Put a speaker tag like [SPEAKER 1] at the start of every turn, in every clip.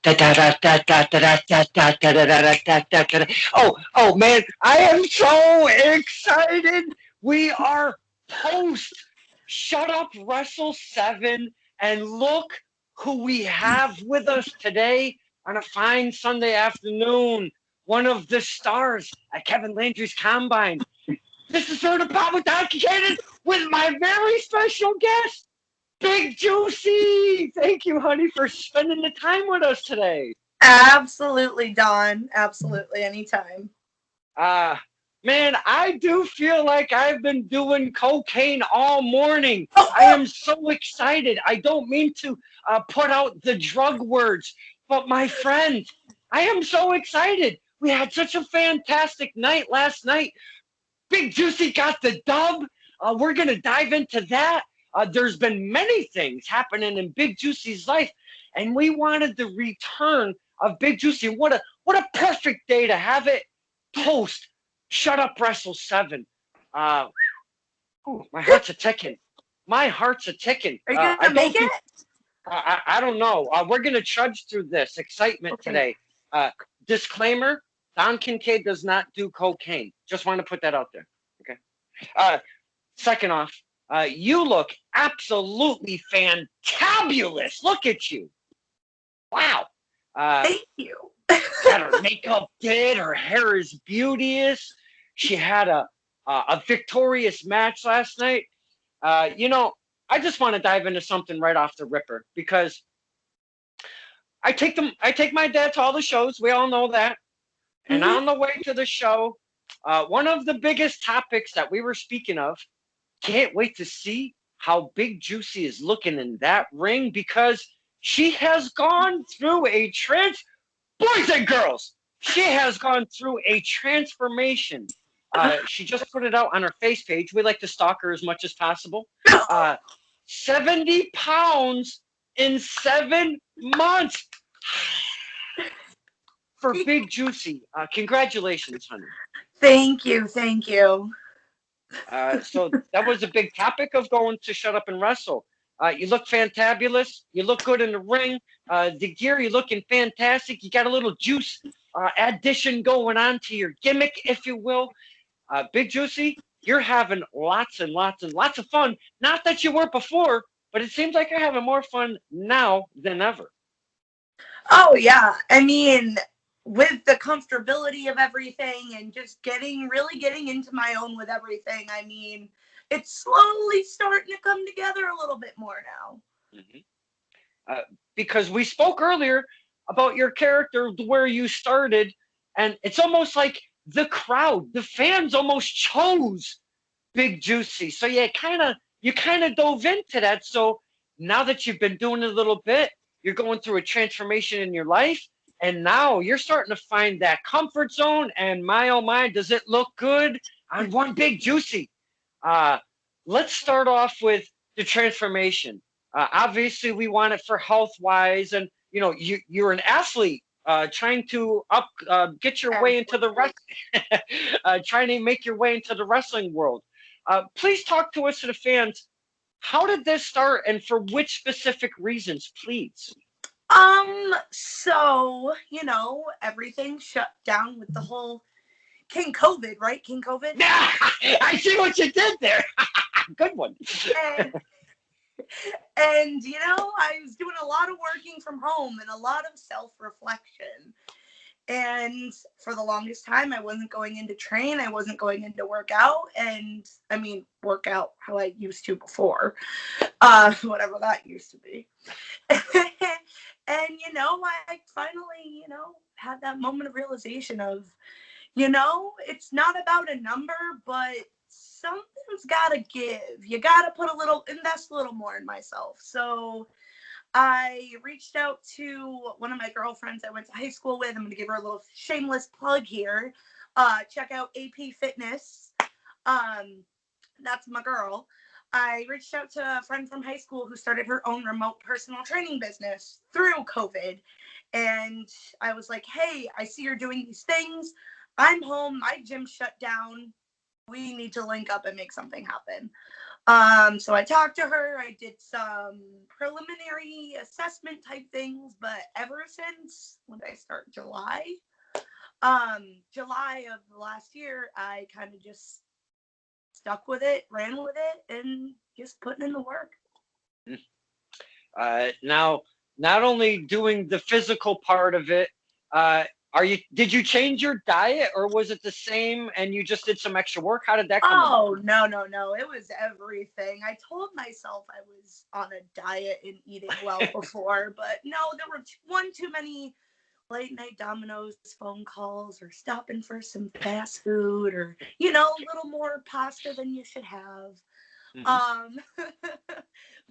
[SPEAKER 1] Oh man, I am so excited. We are post Shut Up Wrestle 7, and look who we have with us today on a fine Sunday afternoon. One of the stars at Kevin Landry's Combine. This is Sir Department Documented with my very special guest, Big Juicy. Thank you, honey, for spending the time with us today.
[SPEAKER 2] Absolutely, Don. Absolutely, anytime.
[SPEAKER 1] Uh, Man, I do feel like I've been doing cocaine all morning. I am so excited. I don't mean to put out the drug words, but my friend, I am so excited. We had such a fantastic night last night. Big Juicy got the dub. We're going to dive into that. There's been many things happening in Big Juicy's life, and we wanted the return of Big Juicy. What a perfect day to have it post Shut Up Wrestle 7. Uh, my heart's a ticking. My heart's a ticking.
[SPEAKER 2] Are you gonna make it?
[SPEAKER 1] I don't know. We're going to trudge through this excitement today. Disclaimer, Don Kincaid does not do cocaine. Just want to put that out there. Okay. Second off, you look absolutely fantabulous. Look at you. Wow.
[SPEAKER 2] Thank you.
[SPEAKER 1] Got her makeup did. Her hair is beauteous. She had a victorious match last night. I just want to dive into something right off the ripper because I take my dad to all the shows. We all know that. And on the way to the show, one of the biggest topics that we were speaking of, can't wait to see how Big Juicy is looking in that ring because she has gone through boys and girls, she has gone through a transformation. She just put it out on her face page. We like to stalk her as much as possible. 70 pounds in 7 months for Big Juicy. Congratulations, honey.
[SPEAKER 2] Thank you. Thank you.
[SPEAKER 1] So that was a big topic of going to Shut Up and Wrestle. You look fantabulous. You look good in the ring. The gear, you're looking fantastic. You got a little juice addition going on to your gimmick, if you will. Big Juicy, you're having lots and lots and lots of fun. Not that you weren't before, but it seems like you're having more fun now than ever.
[SPEAKER 2] Oh yeah. I mean, with the comfortability of everything and just really getting into my own with everything, I mean, it's slowly starting to come together a little bit more now.
[SPEAKER 1] Because we spoke earlier about your character, where you started, and it's almost like the crowd, the fans almost chose Big Juicy. So you kind of dove into that. So now that you've been doing it a little bit, you're going through a transformation in your life, and now you're starting to find that comfort zone. And my oh my, does it look good on one Big Juicy? Uh, let's start off with the transformation. Obviously, we want it for health wise, and you're an athlete trying to get your way into the trying to make your way into the wrestling world. Please talk to us, to the fans. How did this start, and for which specific reasons, please?
[SPEAKER 2] So, everything shut down with the whole King COVID, right? King COVID?
[SPEAKER 1] I see what you did there. Good one.
[SPEAKER 2] And I was doing a lot of working from home and a lot of self-reflection. And for the longest time, I wasn't going into train. I wasn't going into workout. And I mean, workout how I used to before, whatever that used to be. And, I finally, had that moment of realization of, it's not about a number, but something's got to give. You got to invest a little more in myself. So I reached out to one of my girlfriends I went to high school with. I'm going to give her a little shameless plug here. Check out AP Fitness. That's my girl. I reached out to a friend from high school who started her own remote personal training business through COVID. And I was like, hey, I see you're doing these things. I'm home. My gym shut down. we need to link up and make something happen. So I talked to her. I did some preliminary assessment type things, but ever since, when did I start? July of last year, I kind of just stuck with it, ran with it, and just putting in the work.
[SPEAKER 1] Now, not only doing the physical part of it, did you change your diet, or was it the same and you just did some extra work? How did that come about?
[SPEAKER 2] Oh, no. It was everything. I told myself I was on a diet and eating well before, but no, there were one too many late night Domino's phone calls, or stopping for some fast food, or a little more pasta than you should have.
[SPEAKER 1] Mm-hmm.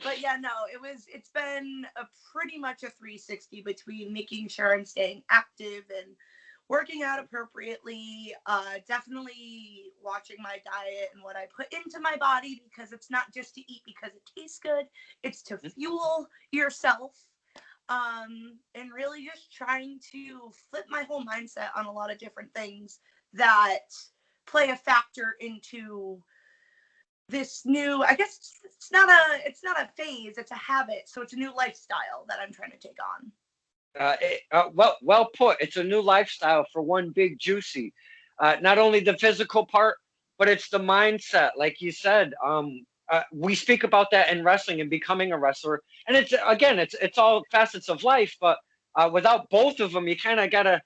[SPEAKER 2] But yeah, no, it's been a pretty much a 360 between making sure I'm staying active and working out appropriately, definitely watching my diet and what I put into my body, because it's not just to eat because it tastes good, it's to fuel yourself. And really just trying to flip my whole mindset on a lot of different things that play a factor into this new, I guess it's not a phase, it's a habit. So it's a new lifestyle that I'm trying to take on.
[SPEAKER 1] Well put. It's a new lifestyle for one Big Juicy. Not only the physical part, but it's the mindset. Like you said, we speak about that in wrestling and becoming a wrestler. And it's all facets of life. But without both of them, you kind of gotta,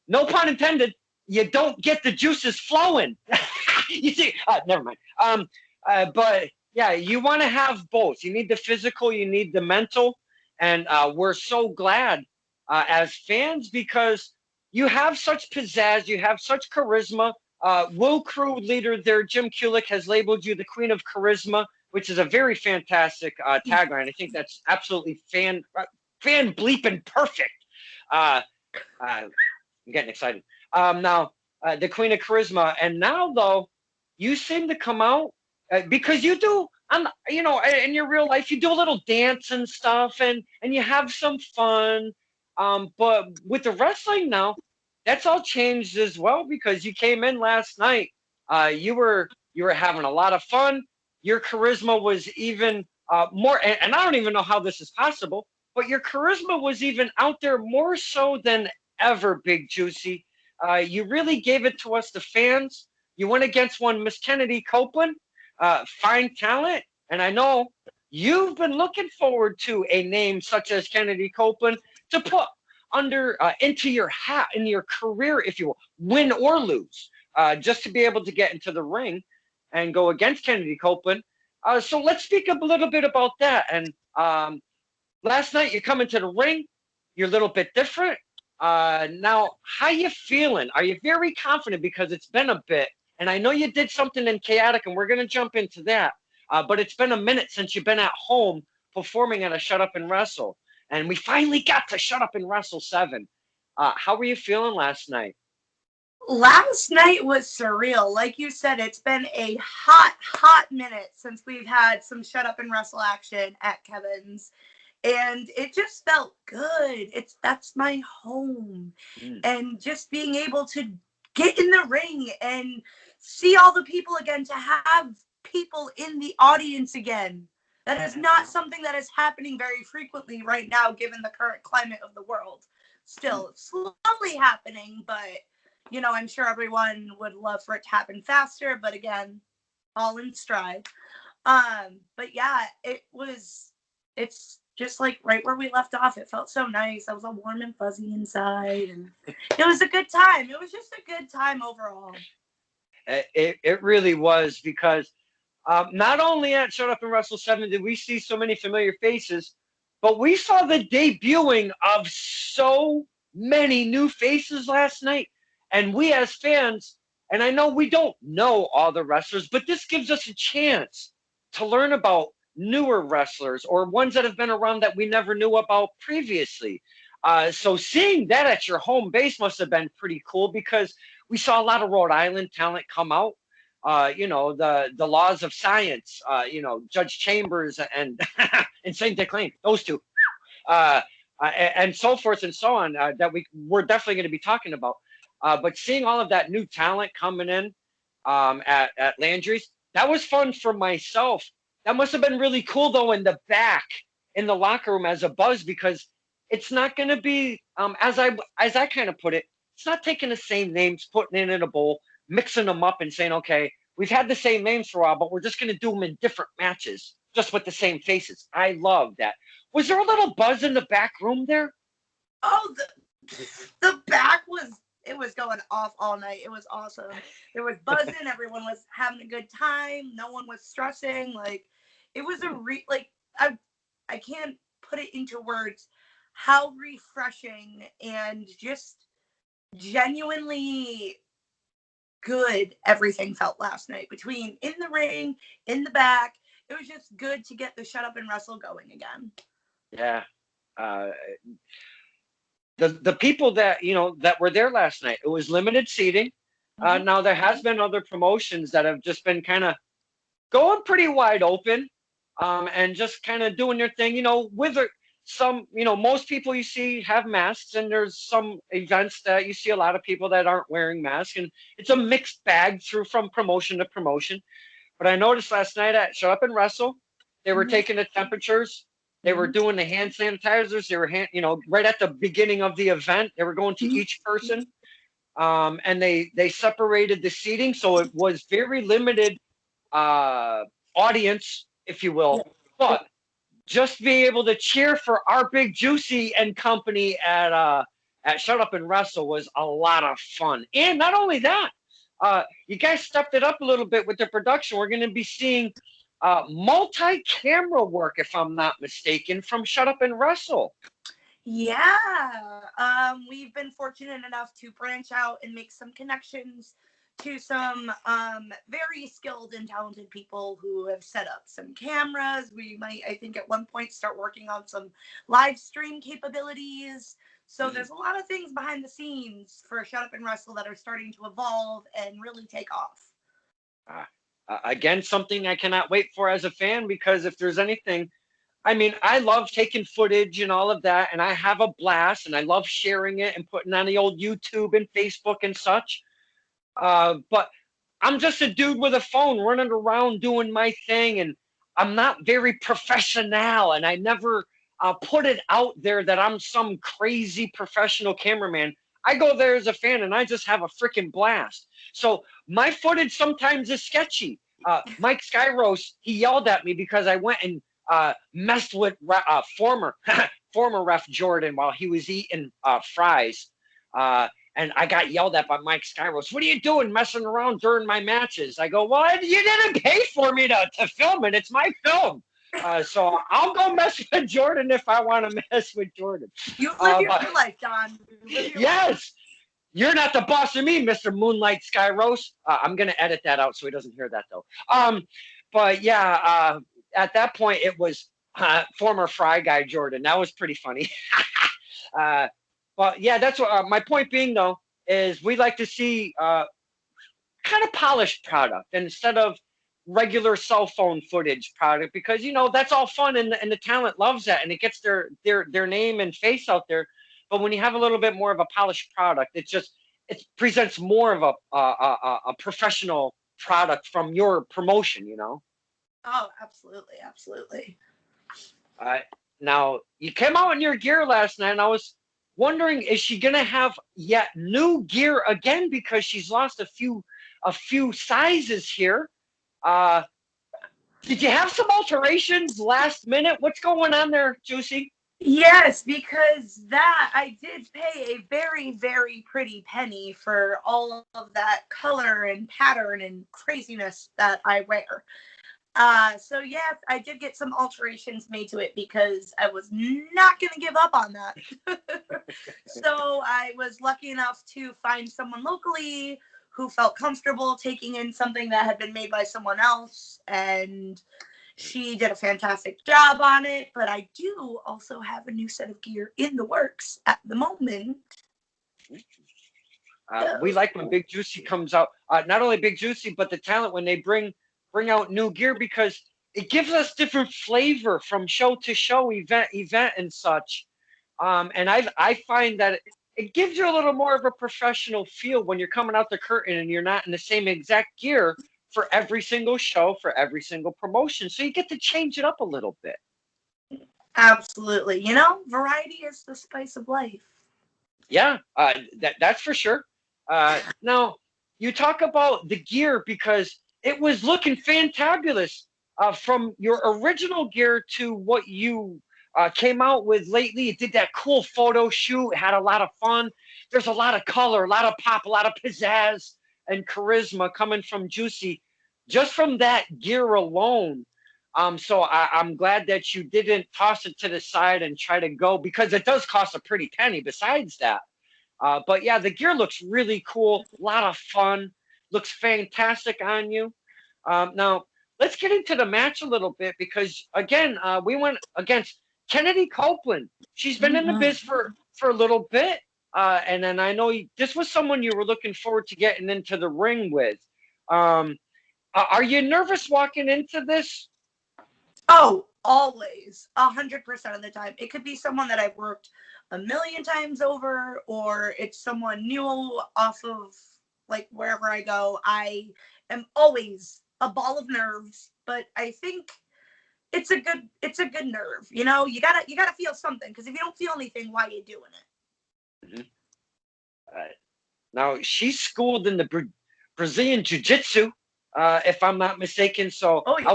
[SPEAKER 1] no pun intended, you don't get the juices flowing. You see, never mind. But yeah, you want to have both. You need the physical, you need the mental. And we're so glad as fans, because you have such pizzazz, you have such charisma. Will Crew leader there, Jim Kulik, has labeled you the Queen of Charisma, which is a very fantastic tagline. I think that's absolutely fan bleeping perfect. I'm getting excited. Now, the Queen of Charisma. And now, though, you seem to come out because you do, in your real life, you do a little dance and stuff, and you have some fun. But with the wrestling now, that's all changed as well, because you came in last night. You were having a lot of fun. Your charisma was even more, and I don't even know how this is possible, but your charisma was even out there more so than ever, Big Juicy. You really gave it to us, the fans. You went against one Miss Kennedy Copeland, fine talent, and I know you've been looking forward to a name such as Kennedy Copeland to put under into your hat in your career, if you will, win or lose, just to be able to get into the ring and go against Kennedy Copeland. So let's speak a little bit about that. And last night you come into the ring, you're a little bit different. Now, how you feeling? Are you very confident, because it's been a bit? And I know you did something in Chaotic, and we're going to jump into that. But it's been a minute since you've been at home performing at a Shut Up and Wrestle. And we finally got to Shut Up and Wrestle 7. How were you feeling last night?
[SPEAKER 2] Last night was surreal. Like you said, it's been a hot minute since we've had some Shut Up and Wrestle action at Kevin's. And it just felt good. That's my home. And just being able to get in the ring and see all the people again, to have people in the audience again. That is not something that is happening very frequently right now, given the current climate of the world. Still, it's slowly happening, but, I'm sure everyone would love for it to happen faster. But again, all in stride. But yeah, it's just like right where we left off. It felt so nice. I was all warm and fuzzy inside, and it was a good time. It was just a good time overall.
[SPEAKER 1] It really was, because not only at Shut Up and Wrestle 7 did we see so many familiar faces, but we saw the debuting of so many new faces last night. And we as fans, and I know we don't know all the wrestlers, but this gives us a chance to learn about newer wrestlers, or ones that have been around that we never knew about previously. So seeing that at your home base must have been pretty cool, because we saw a lot of Rhode Island talent come out. The laws of science, Judge Chambers and Insane Dick Lane, those two, and so forth and so on, that we're definitely going to be talking about. But seeing all of that new talent coming in, at Landry's. That was fun for myself. That must have been really cool though in the back in the locker room as a buzz because it's not going to be as I kind of put it. It's not taking the same names, putting it in a bowl, mixing them up, and saying, okay, we've had the same names for a while, but we're just going to do them in different matches, just with the same faces. I love that. Was there a little buzz in the back room there?
[SPEAKER 2] Oh, the back was, it was going off all night. It was awesome. There was buzzing. Everyone was having a good time. No one was stressing. Like, it was I can't put it into words how refreshing and just genuinely good everything felt last night, between in the ring, in the back. It was just good to get the Shut Up and Wrestle going again.
[SPEAKER 1] Yeah. Uh, the people that that were there last night, it was limited seating. Now there has been other promotions that have just been kind of going pretty wide open, and just kind of doing their thing. With some, most people you see have masks, and there's some events that you see a lot of people that aren't wearing masks, and it's a mixed bag through from promotion to promotion. But I noticed last night at Shut Up and Wrestle, they were taking the temperatures. They were doing the hand sanitizers. They were right at the beginning of the event. They were going to each person, and they separated the seating, so it was very limited audience, if you will. But just be able to cheer for our Big Juicy and company at Shut Up and Wrestle was a lot of fun. And not only that, you guys stepped it up a little bit with the production. We're going to be seeing multi-camera work, if I'm not mistaken, from Shut Up and Wrestle.
[SPEAKER 2] Yeah, we've been fortunate enough to branch out and make some connections to some very skilled and talented people who have set up some cameras. We might, I think, at one point start working on some live stream capabilities. So there's a lot of things behind the scenes for Shut Up and Wrestle that are starting to evolve and really take off.
[SPEAKER 1] Again, something I cannot wait for as a fan, because if there's anything, I mean, I love taking footage and all of that, and I have a blast, and I love sharing it and putting on the old YouTube and Facebook and such. But I'm just a dude with a phone running around doing my thing, and I'm not very professional, and I never put it out there that I'm some crazy professional cameraman. I go there as a fan, and I just have a freaking blast. So my footage sometimes is sketchy. Mike Skyros, he yelled at me because I went and messed with former ref Jordan while he was eating fries. And I got yelled at by Mike Skyros. What are you doing messing around during my matches? I go, well, you didn't pay for me to film it. It's my film. So I'll go mess with Jordan if I want to mess with Jordan.
[SPEAKER 2] You live your life, Don.
[SPEAKER 1] Yes. You're not the boss of me, Mr. Moonlight Skyros. I'm going to edit that out so he doesn't hear that, though. But yeah, at that point, it was former Fry Guy Jordan. That was pretty funny. But yeah, that's what my point being, though, is we like to see kind of polished product instead of regular cell phone footage product, because that's all fun and the talent loves that and it gets their name and face out there. But when you have a little bit more of a polished product, it presents more of a professional product from your promotion,
[SPEAKER 2] Oh, absolutely, absolutely.
[SPEAKER 1] Now you came out in your gear last night, and I was wondering, is she gonna have yet new gear again, because she's lost a few sizes here? Did you have some alterations last minute? What's going on there, Juicy?
[SPEAKER 2] Yes, because that I did pay a very, very pretty penny for all of that color and pattern and craziness that I wear. So yes, I did get some alterations made to it because I was not going to give up on that. So I was lucky enough to find someone locally who felt comfortable taking in something that had been made by someone else, and she did a fantastic job on it. But I do also have a new set of gear in the works at the moment.
[SPEAKER 1] We like when Big Juicy comes out. Not only Big Juicy, but the talent when they bring out new gear, because it gives us different flavor from show to show, event and such. And I find that it gives you a little more of a professional feel when you're coming out the curtain and you're not in the same exact gear for every single show, for every single promotion. So you get to change it up a little bit.
[SPEAKER 2] Absolutely. You know, variety is the spice of life.
[SPEAKER 1] Yeah, that's for sure. Now, you talk about the gear because it was looking fantabulous from your original gear to what you came out with lately. It did that cool photo shoot, had a lot of fun. There's a lot of color, a lot of pop, a lot of pizzazz and charisma coming from Juicy just from that gear alone. So I'm glad that you didn't toss it to the side and try to go because it does cost a pretty penny besides that. But yeah, the gear looks really cool. A lot of fun. Looks fantastic on you. Now, let's get into the match a little bit because, again, we went against Kennedy Copeland. She's been in the biz for a little bit. And then I know this was someone you were looking forward to getting into the ring with. Are you nervous walking into this?
[SPEAKER 2] Oh, always, 100% of the time. It could be someone that I've worked a million times over, or it's someone new off of like wherever I go. I am always a ball of nerves, but I think it's a good nerve. You know, you gotta feel something, because if you don't feel anything, why are you doing it?
[SPEAKER 1] Mm-hmm. Now she's schooled in the Brazilian Jiu-Jitsu, if I'm not mistaken. So
[SPEAKER 2] Oh, yeah.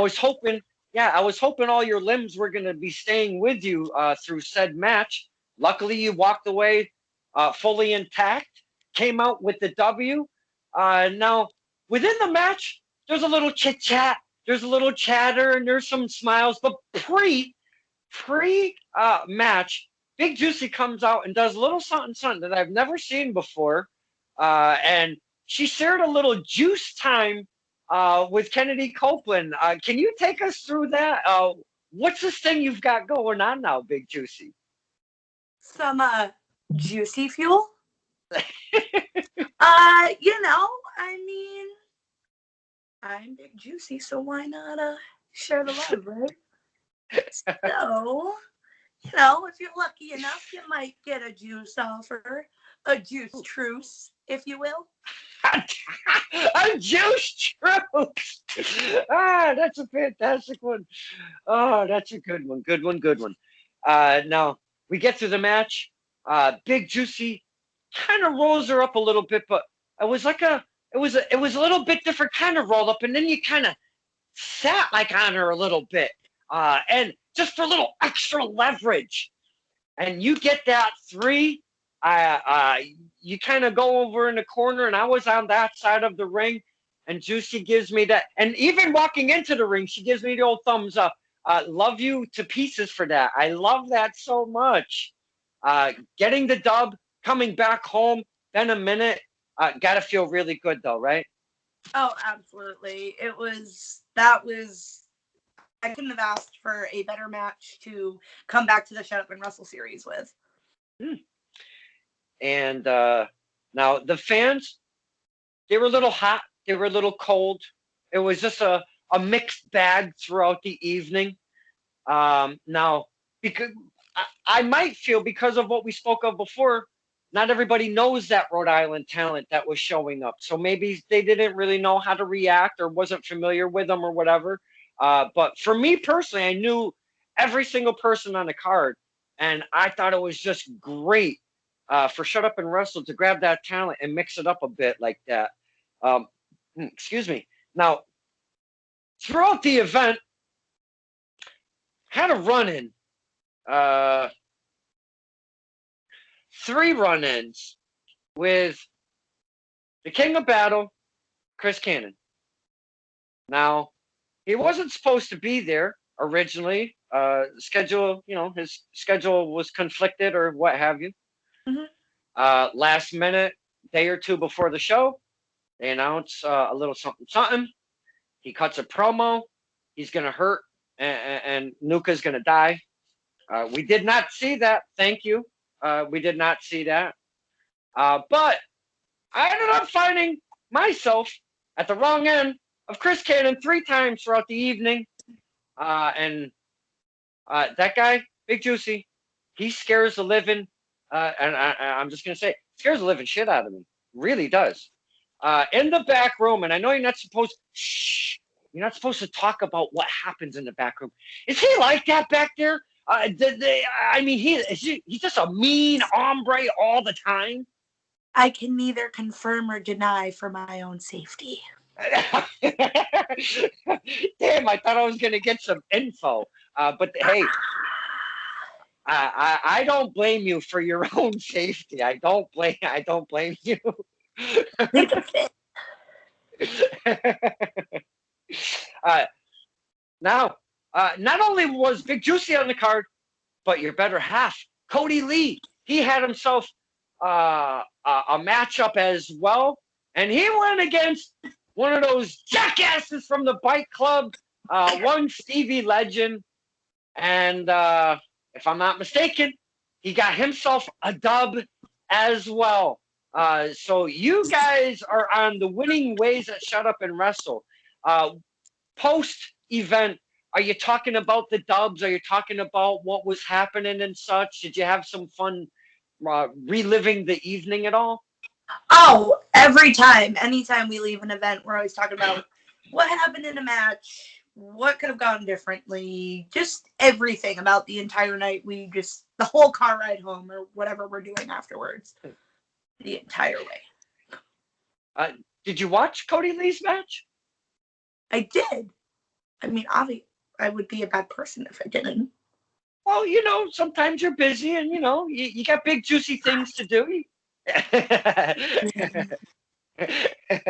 [SPEAKER 1] I was hoping all your limbs were going to be staying with you through said match. Luckily, you walked away fully intact, came out with the W. Now, within the match, there's a little chit chat, there's a little chatter, and there's some smiles. But pre match, Big Juicy comes out and does a little something that I've never seen before, and she shared a little juice time with Kennedy Copeland. Can you take us through that? What's this thing you've got going on now, Big Juicy?
[SPEAKER 2] Some juicy fuel. You know, I mean, I'm Big Juicy, so why not share the love, right? So, you know, if you're lucky enough, you might get a juice offer, a juice truce, if you will.
[SPEAKER 1] A juice truce. That's a fantastic one. Oh, that's a good one. Good one. Good one. Now we get to the match. Big Juicy kind of rolls her up a little bit, but it was a little bit different kind of roll up, and then you kind of sat like on her a little bit, and just for a little extra leverage, and you get that three. You kind of go over in the corner, and I was on that side of the ring, and Juicy gives me that, and even walking into the ring, she gives me the old thumbs up. Love you to pieces for that. I love that so much. Getting the dub, coming back home, then a minute. Gotta feel really good though, right?
[SPEAKER 2] Oh, absolutely. I couldn't have asked for a better match to come back to the Shut Up and Wrestle series with.
[SPEAKER 1] And now the fans, they were a little hot, they were a little cold. It was just a mixed bag throughout the evening. Now, because I might feel, because of what we spoke of before, not everybody knows that Rhode Island talent that was showing up. So maybe they didn't really know how to react or wasn't familiar with them or whatever. But for me personally, I knew every single person on the card. And I thought it was just great for Shut Up and Wrestle to grab that talent and mix it up a bit like that. Excuse me. Now, throughout the event, had a run-in. 3 run-ins with the King of Battle, Chris Cannon. Now, he wasn't supposed to be there originally. His schedule was conflicted or what have you.
[SPEAKER 2] Mm-hmm.
[SPEAKER 1] Last minute, day or two before the show, they announce a little something. He cuts a promo. He's going to hurt, and Nuka's going to die. We did not see that. Thank you. We did not see that. But I ended up finding myself at the wrong end of Chris Cannon 3 times throughout the evening. And that guy, Big Juicy, he scares the living I'm just gonna say, it scares the living shit out of me. Really does. In the back room, and I know you're not supposed. Shh. You're not supposed to talk about what happens in the back room. Is he like that back there? I mean, he's just a mean hombre all the time.
[SPEAKER 2] I can neither confirm or deny for my own safety.
[SPEAKER 1] Damn, I thought I was gonna get some info. But hey, I don't blame you for your own safety. I don't blame you. uh, Now, not only was Big Juicy on the card, but your better half, Cody Lee, he had himself a matchup as well, and he went against one of those jackasses from the Bike Club, one Stevie Legend, and if I'm not mistaken, he got himself a dub as well. So you guys are on the winning ways at Shut Up and Wrestle. Post event, are you talking about the dubs? Are you talking about what was happening and such? Did you have some fun reliving the evening at all?
[SPEAKER 2] Oh, every time, anytime we leave an event, we're always talking about what happened in a match, what could have gone differently, just everything about the entire night. The whole car ride home or whatever we're doing afterwards, the entire way.
[SPEAKER 1] Did you watch Cody Lee's match?
[SPEAKER 2] I did. I mean, obviously, I would be a bad person if I didn't.
[SPEAKER 1] Well, sometimes you're busy and, you got big, juicy things to do.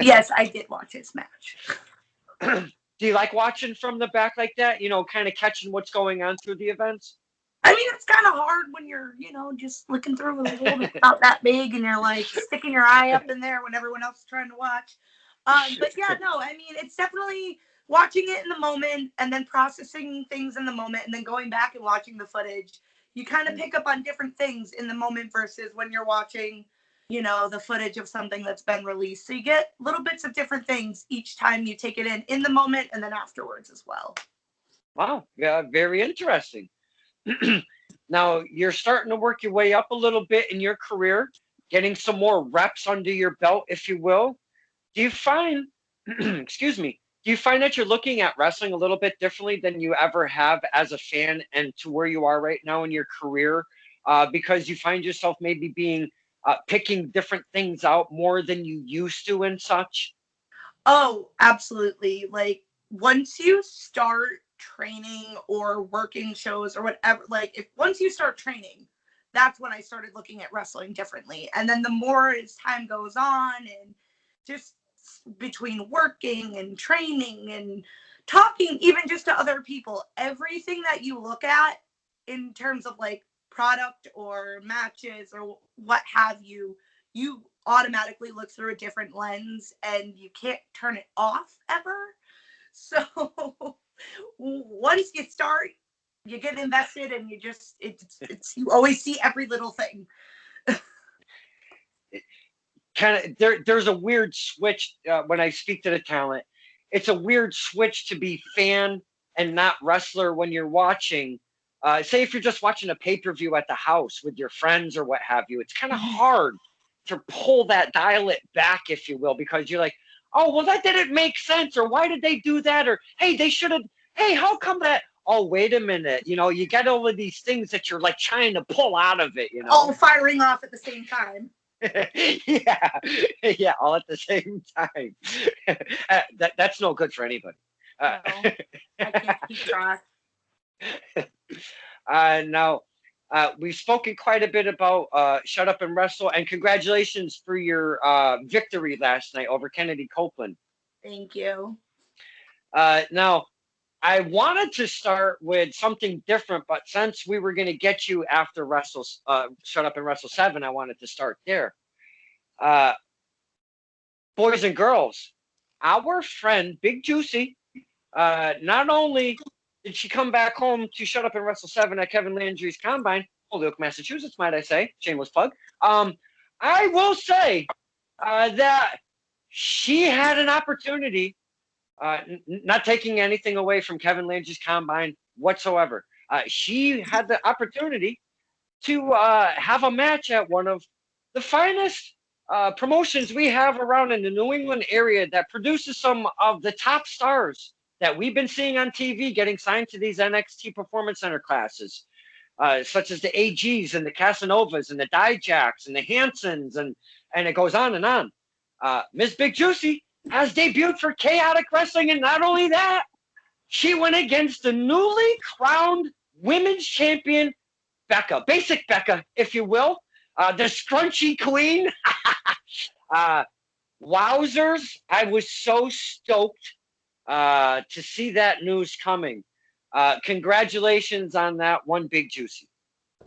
[SPEAKER 2] Yes, I did watch his match.
[SPEAKER 1] Do you like watching from the back like that? Kind of catching what's going on through the events?
[SPEAKER 2] I mean, it's kind of hard when you're, just looking through a little bit about that big and you're like sticking your eye up in there when everyone else is trying to watch. But yeah, no, I mean, it's definitely watching it in the moment and then processing things in the moment and then going back and watching the footage. You kind of pick up on different things in the moment versus when you're watching, the footage of something that's been released. So you get little bits of different things each time you take it in the moment and then afterwards as well.
[SPEAKER 1] Wow. Yeah, very interesting. Now, you're starting to work your way up a little bit in your career, getting some more reps under your belt, if you will. Do you find, excuse me, do you find that you're looking at wrestling a little bit differently than you ever have as a fan and to where you are right now in your career? Because you find yourself maybe picking different things out more than you used to and such?
[SPEAKER 2] Oh, absolutely. Like once you start training or working shows or whatever, once you start training, that's when I started looking at wrestling differently. And then the more as time goes on and just between working and training and talking even just to other people, everything that you look at in terms of like product or matches or what have you, you automatically look through a different lens and you can't turn it off ever. So once you start, you get invested and you just you always see every little thing.
[SPEAKER 1] There's a weird switch when I speak to the talent. It's a weird switch to be fan and not wrestler when you're watching. Say if you're just watching a pay-per-view at the house with your friends or what have you, it's kind of hard to pull that dial it back, if you will, because you're like, oh, well, that didn't make sense, or why did they do that, or hey, they should have, hey, how come that? Oh, wait a minute, you get all of these things that you're like trying to pull out of it,
[SPEAKER 2] all firing off at the same time.
[SPEAKER 1] yeah, all at the same time. That's no good for anybody.
[SPEAKER 2] No, I can't keep track.
[SPEAKER 1] Now, we've spoken quite a bit about Shut Up and Wrestle, and congratulations for your victory last night over Kennedy Copeland.
[SPEAKER 2] Thank you.
[SPEAKER 1] Now, I wanted to start with something different, but since we were going to get you after Shut Up and Wrestle 7, I wanted to start there. Boys and girls, our friend Big Juicy, not only did she come back home to Shut Up and Wrestle 7 at Kevin Landry's Combine, Holyoke, Massachusetts, might I say, shameless plug. I will say that she had an opportunity, not taking anything away from Kevin Landry's Combine whatsoever. She had the opportunity to have a match at one of the finest promotions we have around in the New England area that produces some of the top stars that we've been seeing on TV getting signed to these NXT Performance Center classes, such as the AGs and the Casanovas and the Dijaks and the Hansons, and it goes on and on. Miss Big Juicy has debuted for Chaotic Wrestling, and not only that, she went against the newly crowned women's champion, Becca, Basic Becca, if you will, the scrunchy queen. Wowzers, I was so stoked to see that news coming. Congratulations on that one, Big Juicy.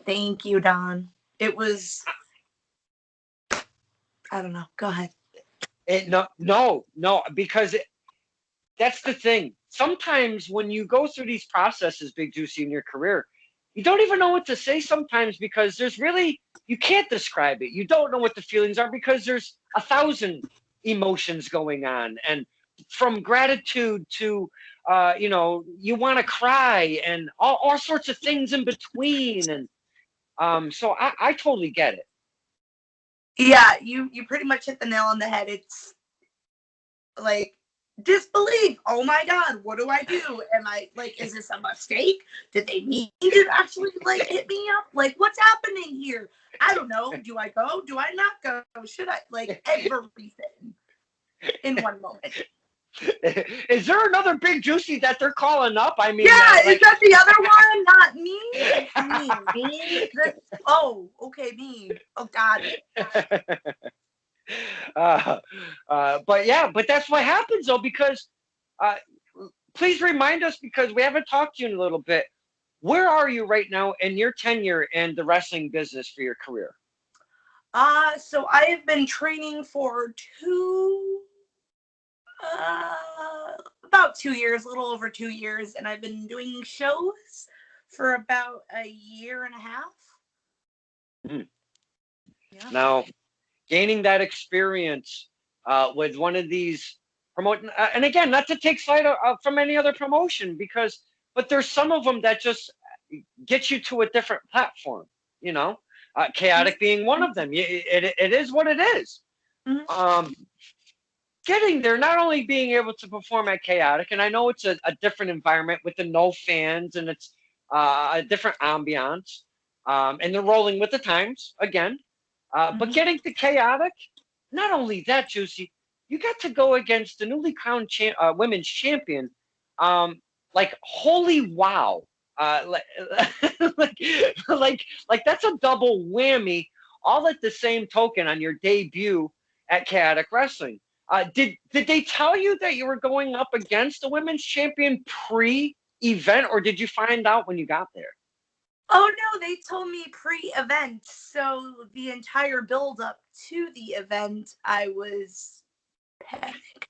[SPEAKER 2] Thank you, Don. It was, I don't know. Go ahead.
[SPEAKER 1] No, because that's the thing. Sometimes when you go through these processes, Big Juicy, in your career, you don't even know what to say sometimes, because there's really, you can't describe it. You don't know what the feelings are because there's 1,000 emotions going on, and from gratitude to you want to cry, and all sorts of things in between. And so I totally get it.
[SPEAKER 2] Yeah, you pretty much hit the nail on the head. It's like disbelief. Oh my God, what do I do? Am I like, is this a mistake? Did they need to actually like hit me up? Like, what's happening here? I don't know. Do I go? Do I not go? Should I? Like, everything in one moment.
[SPEAKER 1] Is there another Big Juicy that they're calling up? I mean,
[SPEAKER 2] yeah, is that the other one? Not me. Me. Oh, okay, me. Oh God.
[SPEAKER 1] But that's what happens though, because please remind us, because we haven't talked to you in a little bit. Where are you right now in your tenure in the wrestling business for your career?
[SPEAKER 2] So I have been training for about 2 years, a little over 2 years, and I've been doing shows for about a year and a half.
[SPEAKER 1] Yeah. Now, gaining that experience with one of these promoting, and again, not to take side from any other promotion, but there's some of them that just get you to a different platform, Chaotic being one of them. It is what it is. Mm-hmm. Getting there, not only being able to perform at Chaotic, and I know it's a different environment with the no fans, and it's a different ambiance, and they're rolling with the times again. But getting to Chaotic, not only that, Juicy, you got to go against the newly crowned women's champion. Like, holy wow. Like that's a double whammy, all at the same token on your debut at Chaotic Wrestling. Did they tell you that you were going up against the women's champion pre-event, or did you find out when you got there?
[SPEAKER 2] Oh no, they told me pre-event. So the entire build-up to the event, I was
[SPEAKER 1] panicked.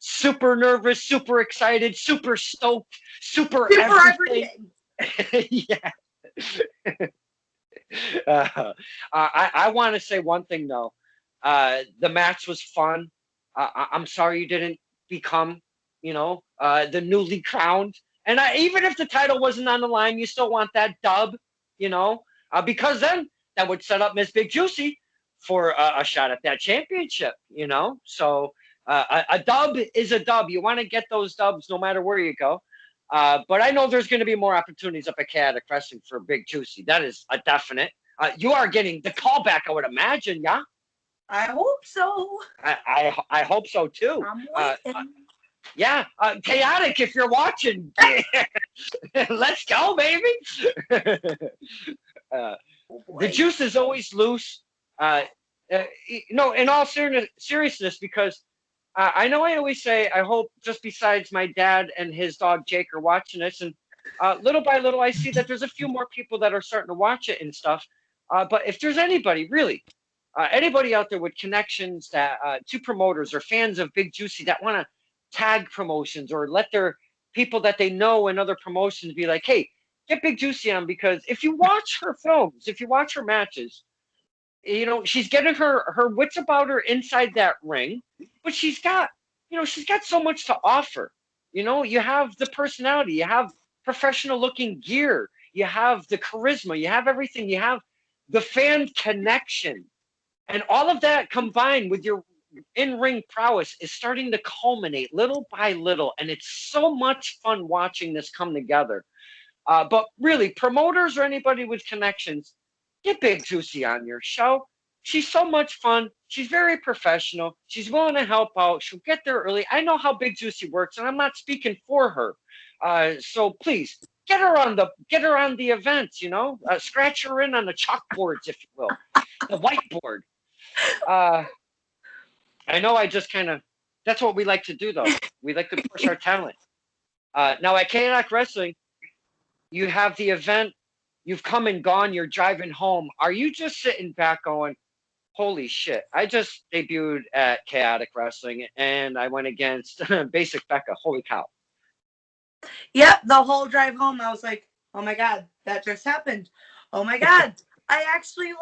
[SPEAKER 1] Super nervous, super excited, super stoked, super everything. Yeah. I want to say one thing though. The match was fun. I'm sorry you didn't become, the newly crowned. And even if the title wasn't on the line, you still want that dub, because then that would set up Miss Big Juicy for a shot at that championship, So a dub is a dub. You want to get those dubs no matter where you go. But I know there's going to be more opportunities up at Chaotic Wrestling for Big Juicy. That is a definite. You are getting the callback, I would imagine, yeah?
[SPEAKER 2] I hope so.
[SPEAKER 1] I hope so, too.
[SPEAKER 2] I'm waiting.
[SPEAKER 1] Yeah, Chaotic, if you're watching, let's go, baby. The juice is always loose. In all seriousness, because I know I always say, I hope just besides my dad and his dog Jake are watching this, and little by little I see that there's a few more people that are starting to watch it and stuff. But if there's anybody, really, anybody out there with connections that to promoters or fans of Big Juicy that want to tag promotions or let their people that they know in other promotions be like, hey, get Big Juicy on, because if you watch her films, if you watch her matches, she's getting her wits about her inside that ring, but she's got so much to offer. You have the personality, you have professional looking gear. You have the charisma. You have everything. You have the fan connection. And all of that combined with your in-ring prowess is starting to culminate little by little. And it's so much fun watching this come together. But really, promoters or anybody with connections, get Big Juicy on your show. She's so much fun. She's very professional. She's willing to help out. She'll get there early. I know how Big Juicy works, and I'm not speaking for her. So please get her on the events. Scratch her in on the chalkboards, if you will, the whiteboard. I know I just kind of. That's what we like to do, though. We like to push our talent. Now at Chaotic Wrestling, you have the event. You've come and gone. You're driving home. Are you just sitting back going, holy shit, I just debuted at Chaotic Wrestling and I went against Basic Becca. Holy cow.
[SPEAKER 2] Yeah, the whole drive home, I was like, oh my God, that just happened. Oh my God, I actually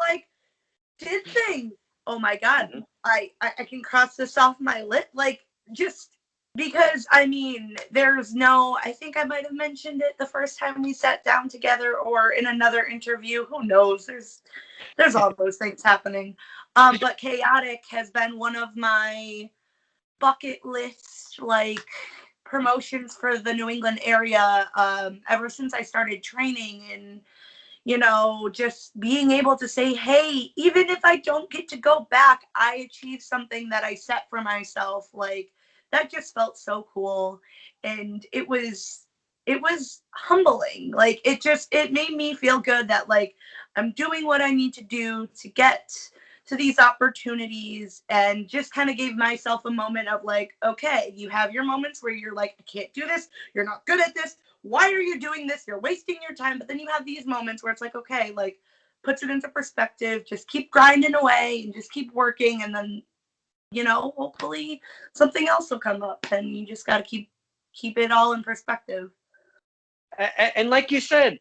[SPEAKER 2] did things. Oh my God, I can cross this off my list. Just because, I think I might have mentioned it the first time we sat down together or in another interview. Who knows? There's all those things happening. But Chaotic has been one of my bucket list, promotions for the New England area ever since I started training. And, just being able to say, hey, even if I don't get to go back, I achieved something that I set for myself. That just felt so cool. And it was humbling. It made me feel good that I'm doing what I need to do to get to these opportunities, and just kind of gave myself a moment of okay, you have your moments where you're like, I can't do this. You're not good at this. Why are you doing this? You're wasting your time. But then you have these moments where it's okay, puts it into perspective, just keep grinding away and just keep working. And then, hopefully something else will come up, and you just got to keep it all in perspective.
[SPEAKER 1] And like you said,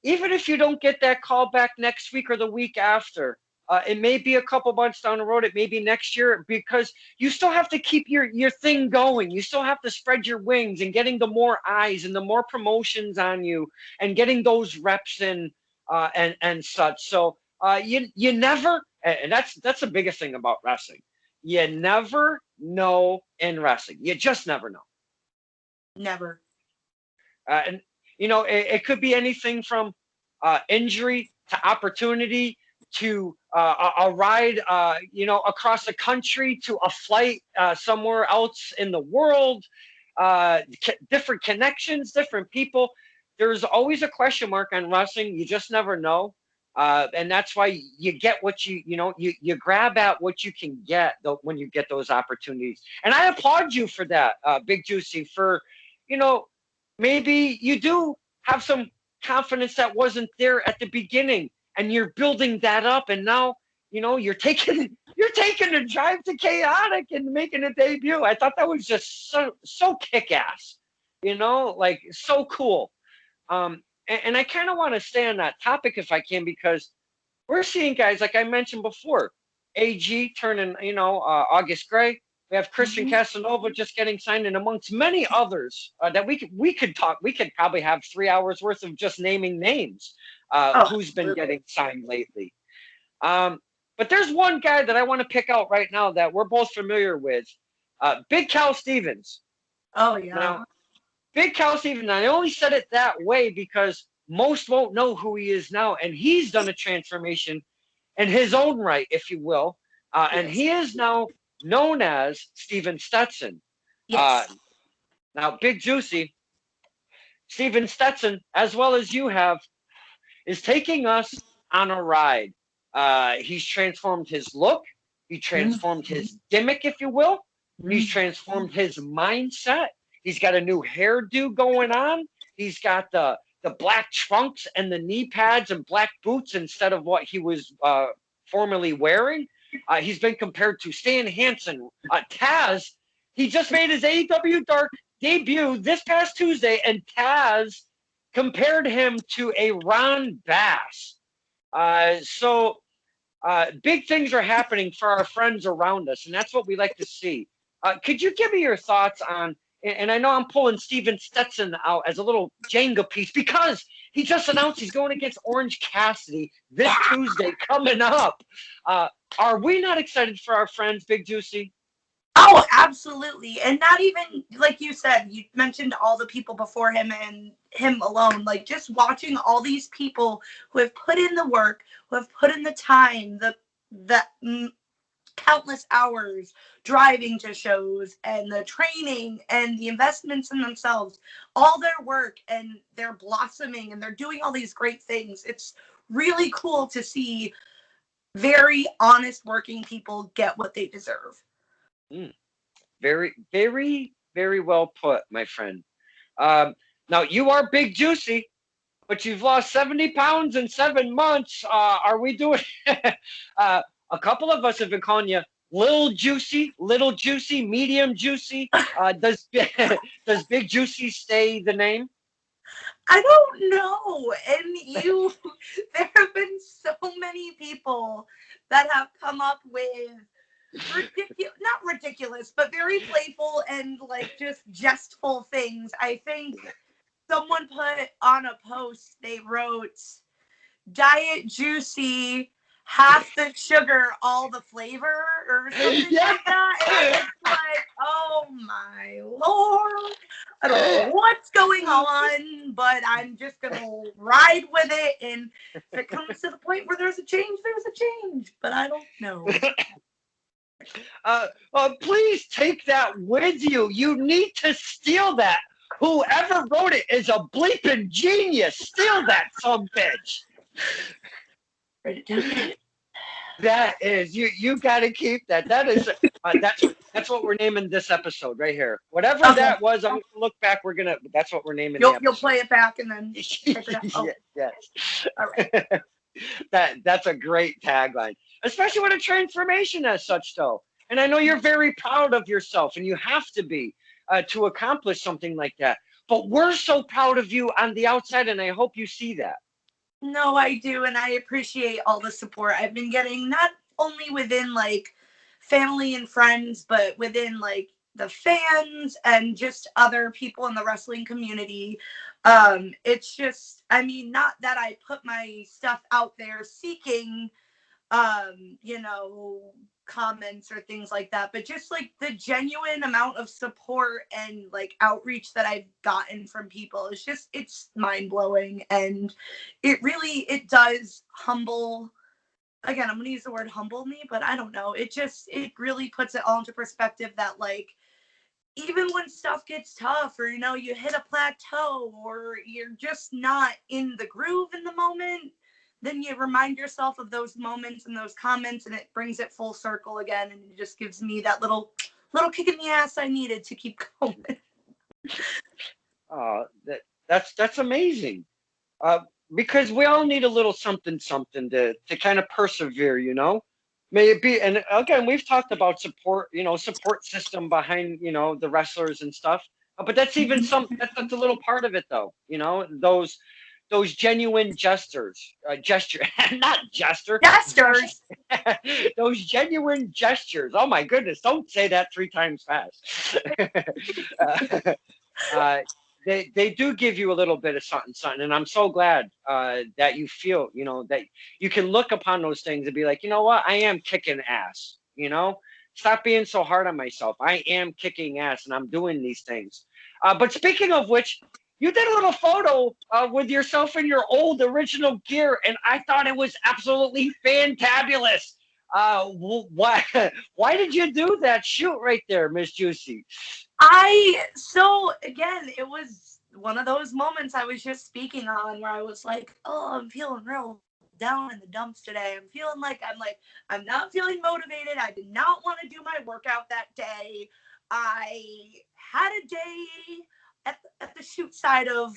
[SPEAKER 1] even if you don't get that call back next week or the week after, it may be a couple months down the road. It may be next year, because you still have to keep your thing going. You still have to spread your wings and getting the more eyes and the more promotions on you and getting those reps in and such. So you never, and that's the biggest thing about wrestling. You never know in wrestling. You just never know.
[SPEAKER 2] Never.
[SPEAKER 1] And it could be anything from injury to opportunity to a ride, across the country, to a flight somewhere else in the world, different connections, different people. There's always a question mark on wrestling. You just never know. And that's why you get what you grab at what you can get when you get those opportunities. And I applaud you for that, Big Juicy, for, maybe you do have some confidence that wasn't there at the beginning, and you're building that up, and now you're taking a drive to Chaotic and making a debut. I thought that was just so kick-ass, so cool. And I kind of want to stay on that topic if I can, because we're seeing guys like I mentioned before, AG turning, August Gray. We have Christian Casanova just getting signed, and amongst many others that we could talk. We could probably have 3 hours worth of just naming names who's been getting signed lately. But there's one guy that I want to pick out right now that we're both familiar with, Big Cal Stevens.
[SPEAKER 2] Oh, yeah.
[SPEAKER 1] Now, Big Cal Stevens, I only said it that way because most won't know who he is now, and he's done a transformation in his own right, if you will. And he is now known as Steven Stetson.
[SPEAKER 2] Yes.
[SPEAKER 1] Now, Big Juicy, Steven Stetson, as well as you have, is taking us on a ride. He's transformed his look. He transformed his gimmick, if you will. He's transformed his mindset. He's got a new hairdo going on. He's got the black trunks and the knee pads and black boots instead of what he was formerly wearing. He's been compared to Stan Hansen. Taz, he just made his AEW Dark debut this past Tuesday, and Taz compared him to a Ron Bass. So big things are happening for our friends around us, and that's what we like to see. Could you give me your thoughts on and I know I'm pulling Steven Stetson out as a little Jenga piece because he just announced he's going against Orange Cassidy this Tuesday coming up. Are we not excited for our friends, Big Juicy?
[SPEAKER 2] Oh, absolutely. And not even, like you said, you mentioned all the people before him and him alone. Like, just watching all these people who have put in the work, who have put in the time, the countless hours driving to shows and the training and the investments in themselves, all their work, and they're blossoming and they're doing all these great things. It's really cool to see very honest working people get what they deserve.
[SPEAKER 1] Mm, very, very, very well put, my friend. Um, Now, you are Big Juicy, but you've lost 70 pounds in 7 months. Are we doing? A couple of us have been calling you Little Juicy, Medium Juicy. Does does Big Juicy stay the name?
[SPEAKER 2] I don't know. And there have been so many people that have come up with not ridiculous, but very playful and like just jestful things. I think someone put on a post, they wrote Diet Juicy, half the sugar, all the flavor, or something
[SPEAKER 1] Yeah.
[SPEAKER 2] like that. And it's like, oh my Lord. I don't know what's going on, but I'm just going to ride with it. And if it comes to the point where there's a change, there's a change. But I don't know.
[SPEAKER 1] Please take that with you. You need to steal that. Whoever wrote it is a bleeping genius. Steal that some bitch.
[SPEAKER 2] Write it down.
[SPEAKER 1] That is you got to keep that. That is that's what we're naming this episode right here. Whatever that was, I'm gonna look back. That's what we're naming.
[SPEAKER 2] You'll play it back and then check it out. Oh.
[SPEAKER 1] Yes.
[SPEAKER 2] All right.
[SPEAKER 1] That's a great tagline, especially with a transformation as such, though. And I know you're very proud of yourself, and you have to be to accomplish something like that. But we're so proud of you on the outside, and I hope you see that.
[SPEAKER 2] No, I do, and I appreciate all the support I've been getting, not only within like family and friends, but within like the fans and just other people in the wrestling community. It's just, I mean, not that I put my stuff out there seeking you know, comments or things like that, but just like the genuine amount of support and like outreach that I've gotten from people is just, it's mind blowing. And it does humble, again, I'm going to use the word humble me, but I don't know. It really puts it all into perspective that like, even when stuff gets tough or, you know, you hit a plateau or you're just not in the groove in the moment, then you remind yourself of those moments and those comments, and it brings it full circle again. And it just gives me that little kick in the ass I needed to keep going.
[SPEAKER 1] That's amazing. Because we all need a little something to kind of persevere, you know. May it be, and again, we've talked about support, you know, support system behind, you know, the wrestlers and stuff. But that's even that's a little part of it, though. You know, those genuine gesture, not
[SPEAKER 2] Gestures.
[SPEAKER 1] those genuine gestures. Oh my goodness! Don't say that 3 times fast. uh, they do give you a little bit of something, and I'm so glad that you feel, you know, that you can look upon those things and be like, you know what, I am kicking ass. You know, stop being so hard on myself. I am kicking ass, and I'm doing these things. But speaking of which, you did a little photo with yourself in your old original gear, and I thought it was absolutely fantabulous. Why why did you do that shoot right there, Miss Juicy?
[SPEAKER 2] So again, it was one of those moments I was just speaking on where I was like, oh, I'm feeling real down in the dumps today. I'm feeling like I'm not feeling motivated. I did not want to do my workout that day. I had a day at the shoot side of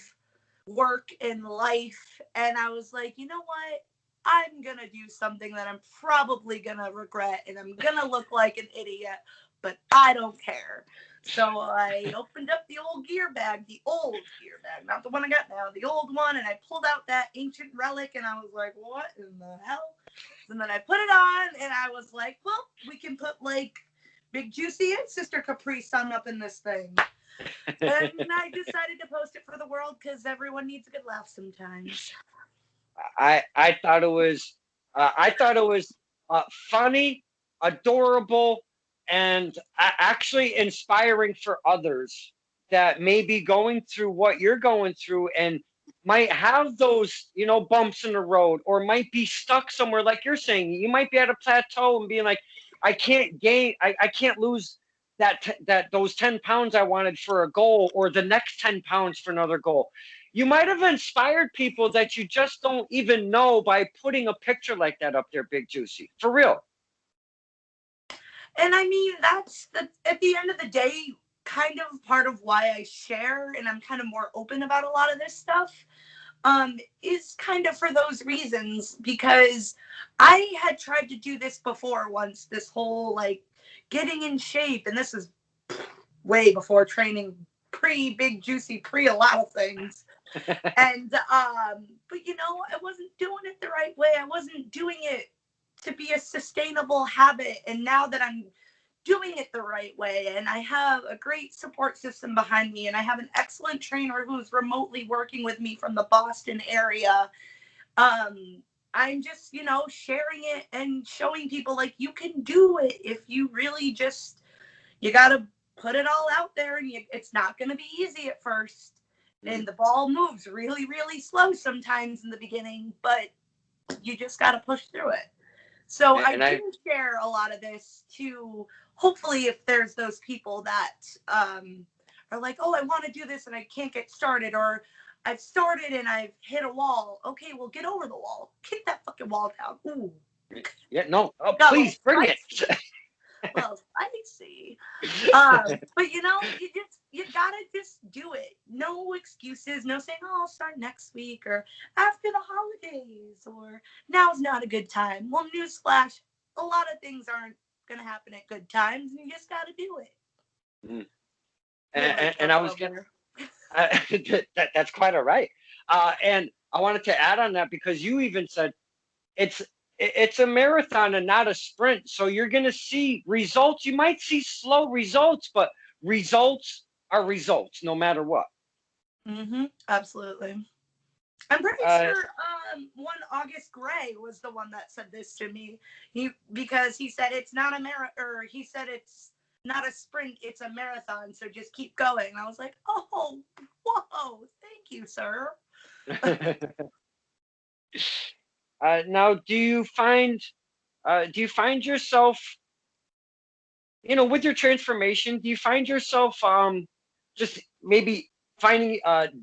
[SPEAKER 2] work and life, and I was like, you know what? I'm gonna do something that I'm probably gonna regret, and I'm gonna look like an idiot, but I don't care. So I opened up the old gear bag, not the one I got now, the old one, and I pulled out that ancient relic, and I was like, what in the hell? And then I put it on, and I was like, well, we can put like Big Juicy and Sister Capri Sun up in this thing. And I decided to post it for the world because everyone needs a good laugh sometimes.
[SPEAKER 1] I thought it was funny, adorable, and actually inspiring for others that may be going through what you're going through and might have those, bumps in the road, or might be stuck somewhere like you're saying. You might be at a plateau and being like, I can't lose that those 10 pounds I wanted for a goal, or the next 10 pounds for another goal. You might have inspired people that you just don't even know by putting a picture like that up there, Big Juicy. For real.
[SPEAKER 2] And I mean, that's at the end of the day, kind of part of why I share and I'm kind of more open about a lot of this stuff, is kind of for those reasons, because I had tried to do this before once, this whole like getting in shape, and this is way before training, pre Big Juicy, pre a lot of things. And but I wasn't doing it the right way. I wasn't doing it to be a sustainable habit. And now that I'm doing it the right way, and I have a great support system behind me, and I have an excellent trainer who's remotely working with me from the Boston area, I'm just sharing it and showing people like you can do it if you really just, you gotta put it all out there, and it's not going to be easy at first, and the ball moves really, really slow sometimes in the beginning, but you just got to push through it. So I do share a lot of this to hopefully, if there's those people that are like, oh, I want to do this and I can't get started, or I've started and I've hit a wall. Okay, well, get over the wall. Kick that fucking wall down. Ooh.
[SPEAKER 1] Yeah, no. Oh, please bring it.
[SPEAKER 2] Well, spicy. But you gotta just do it. No excuses. No saying, oh, I'll start next week or after the holidays or now's not a good time. Well, newsflash, a lot of things aren't gonna happen at good times, and you just gotta do it.
[SPEAKER 1] Mm. And I was gonna. That's quite all right. And I wanted to add on that because you even said it's a marathon and not a sprint. So you're going to see results. You might see slow results, but results are results no matter what.
[SPEAKER 2] Absolutely. I'm pretty sure one August Gray was the one that said this to me. Because he said it's not a or he said it's not a sprint, it's a marathon. So just keep going. And I was like, oh, whoa, thank you, sir.
[SPEAKER 1] Now, do you find yourself, with your transformation, do you find yourself just maybe finding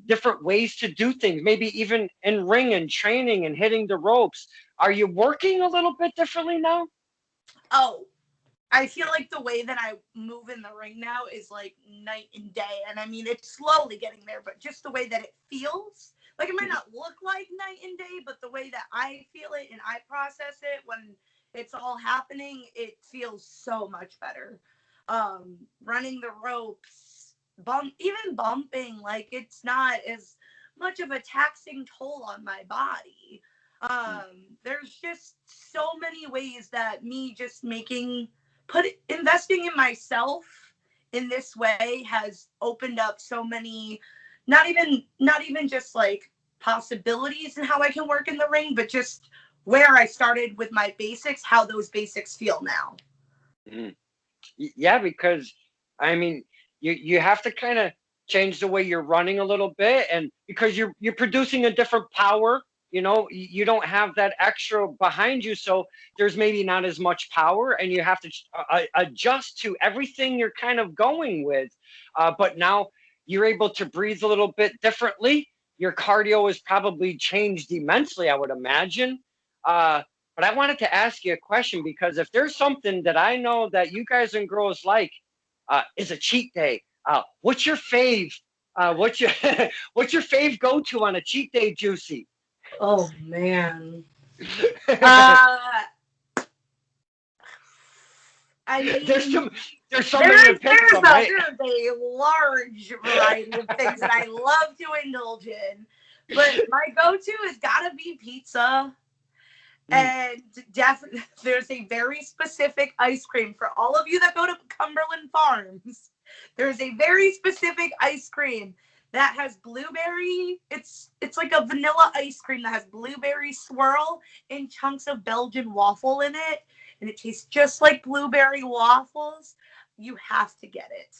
[SPEAKER 1] different ways to do things, maybe even in ring and training and hitting the ropes? Are you working a little bit differently now?
[SPEAKER 2] Oh, I feel like the way that I move in the ring now is like night and day. And I mean, it's slowly getting there, but just the way that it feels, like it might not look like night and day, but the way that I feel it and I process it when it's all happening, it feels so much better. Running the ropes, even bumping, like it's not as much of a taxing toll on my body. There's just so many ways that me just investing in myself in this way has opened up so many, not even just like possibilities in how I can work in the ring, but just where I started with my basics, how those basics feel now.
[SPEAKER 1] Yeah, because I mean, you have to kind of change the way you're running a little bit, and because you're producing a different power, you don't have that extra behind you, so there's maybe not as much power, and you have to adjust to everything you're kind of going with. But now you're able to breathe a little bit differently. Your cardio has probably changed immensely, I would imagine. But I wanted to ask you a question, because if there's something that I know that you guys and girls like, is a cheat day. What's your fave? What's your what's your fave go to on a cheat day, Juicy?
[SPEAKER 2] Oh man. I mean,
[SPEAKER 1] there's so many to pick from, right?
[SPEAKER 2] There's a large variety of things that I love to indulge in, but my go-to has got to be pizza. And there's a very specific ice cream for all of you that go to Cumberland Farms. There's a very specific ice cream that has blueberry. It's like a vanilla ice cream that has blueberry swirl and chunks of Belgian waffle in it, and it tastes just like blueberry waffles. You have to get it.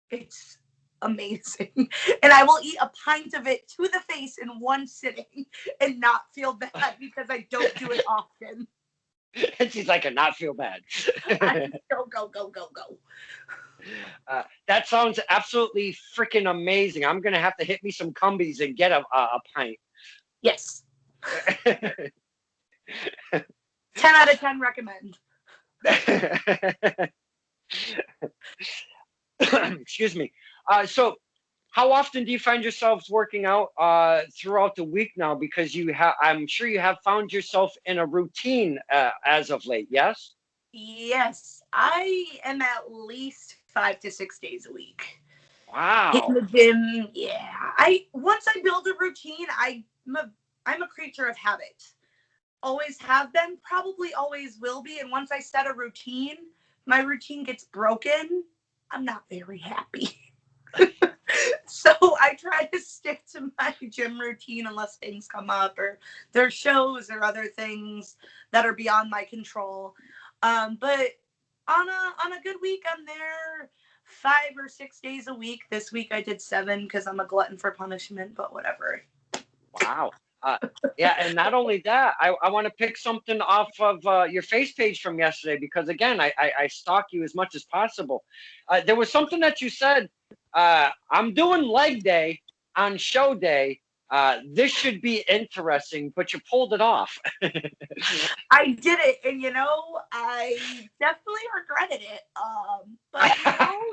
[SPEAKER 2] It's amazing. And I will eat a pint of it to the face in one sitting and not feel bad because I don't do it often.
[SPEAKER 1] And she's like, "I not feel bad."
[SPEAKER 2] Go.
[SPEAKER 1] That sounds absolutely freaking amazing. I'm gonna have to hit me some Cumbies and get a pint.
[SPEAKER 2] Yes. 10 out of 10 recommend.
[SPEAKER 1] Excuse me. So how often do you find yourselves working out throughout the week now? Because I'm sure you have found yourself in a routine as of late, yes?
[SPEAKER 2] Yes, I am at least 5 to 6 days a week.
[SPEAKER 1] Wow.
[SPEAKER 2] In the gym, yeah. Once I build a routine, I'm a creature of habit. Always have been, probably always will be. And once I set a routine, my routine gets broken, I'm not very happy. So I try to stick to my gym routine unless things come up or there's shows or other things that are beyond my control. But on a good week, I'm there 5 or 6 days a week. This week I did 7 because I'm a glutton for punishment, but whatever.
[SPEAKER 1] Wow. Yeah, and not only that, I want to pick something off of your face page from yesterday because, again, I stalk you as much as possible. There was something that you said, I'm doing leg day on show day. This should be interesting, but you pulled it off.
[SPEAKER 2] I did it, and I definitely regretted it. But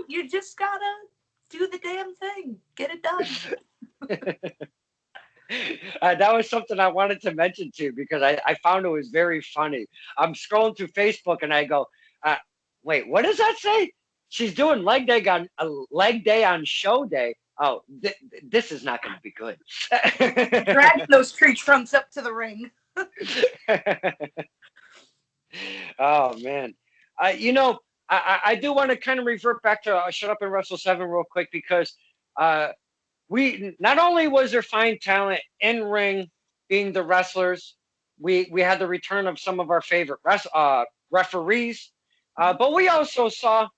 [SPEAKER 2] you just gotta do the damn thing, get it done.
[SPEAKER 1] That was something I wanted to mention too because I found it was very funny. I'm scrolling through Facebook and I go, wait, what does that say? She's doing leg day on show day. Oh, this is not going to be good.
[SPEAKER 2] Drag those tree trunks up to the ring.
[SPEAKER 1] Oh man, I do want to kind of revert back to Shut Up and Wrestle 7 real quick because we not only was there fine talent in ring being the wrestlers, we had the return of some of our favorite referees, but we also saw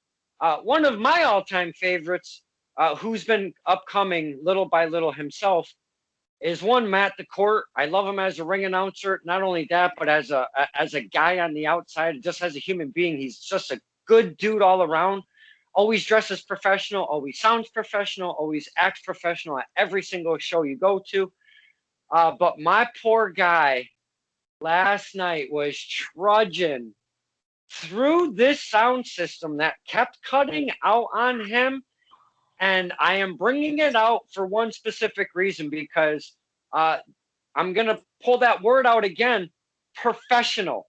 [SPEAKER 1] one of my all-time favorites, who's been upcoming little by little himself, is one Matt DeCourt. I love him as a ring announcer. Not only that, but as a guy on the outside, just as a human being, he's just a good dude all around. Always dresses professional, always sounds professional, always acts professional at every single show you go to. But my poor guy last night was trudging through this sound system that kept cutting out on him. And I am bringing it out for one specific reason because I'm going to pull that word out again, professional.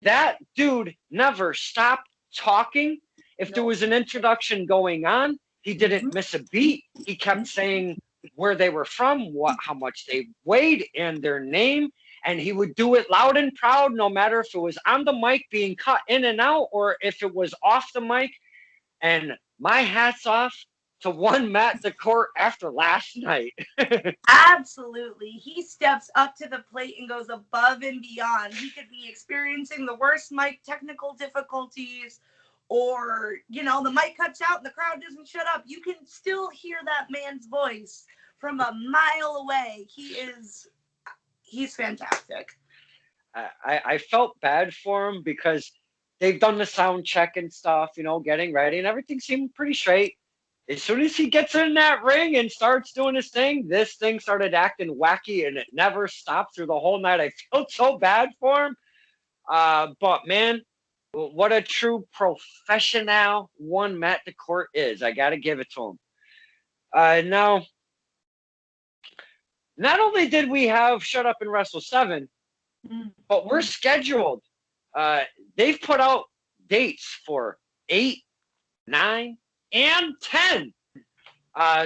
[SPEAKER 1] That dude never stopped talking. If there was an introduction going on, he didn't miss a beat. He kept saying where they were from, how much they weighed, and their name. And he would do it loud and proud, no matter if it was on the mic being cut in and out or if it was off the mic. And my hat's off to one Matt DeCourt after last night.
[SPEAKER 2] Absolutely. He steps up to the plate and goes above and beyond. He could be experiencing the worst mic technical difficulties, or the mic cuts out and the crowd doesn't shut up. You can still hear that man's voice from a mile away. He's fantastic.
[SPEAKER 1] I felt bad for him because they've done the sound check and stuff, getting ready, and everything seemed pretty straight. As soon as he gets in that ring and starts doing his thing, this thing started acting wacky, and it never stopped through the whole night. I felt so bad for him. But man, what a true professional one Matt DeCourt is. I got to give it to him. Now, not only did we have Shut Up and Wrestle 7, but we're scheduled. They've put out dates for 8, 9, and 10.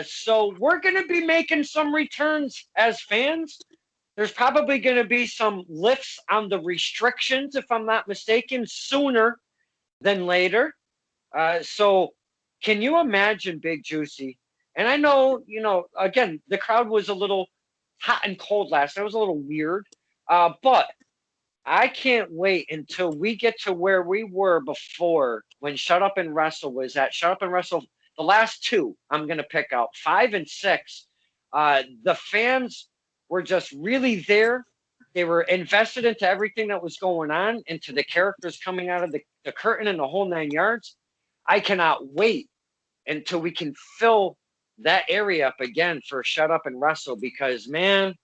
[SPEAKER 1] So we're going to be making some returns as fans. There's probably going to be some lifts on the restrictions, if I'm not mistaken, sooner than later. So Can you imagine Big Juicy? And I know, again, the crowd was a little hot and cold last night. It was a little weird. But I can't wait until we get to where we were before when Shut Up and Wrestle was at. Shut Up and Wrestle, the last two I'm going to pick out, 5 and 6. The fans were just really there. They were invested into everything that was going on, into the characters coming out of the curtain and the whole 9 yards. I cannot wait until we can fill that area up again for Shut Up and Wrestle, because, man,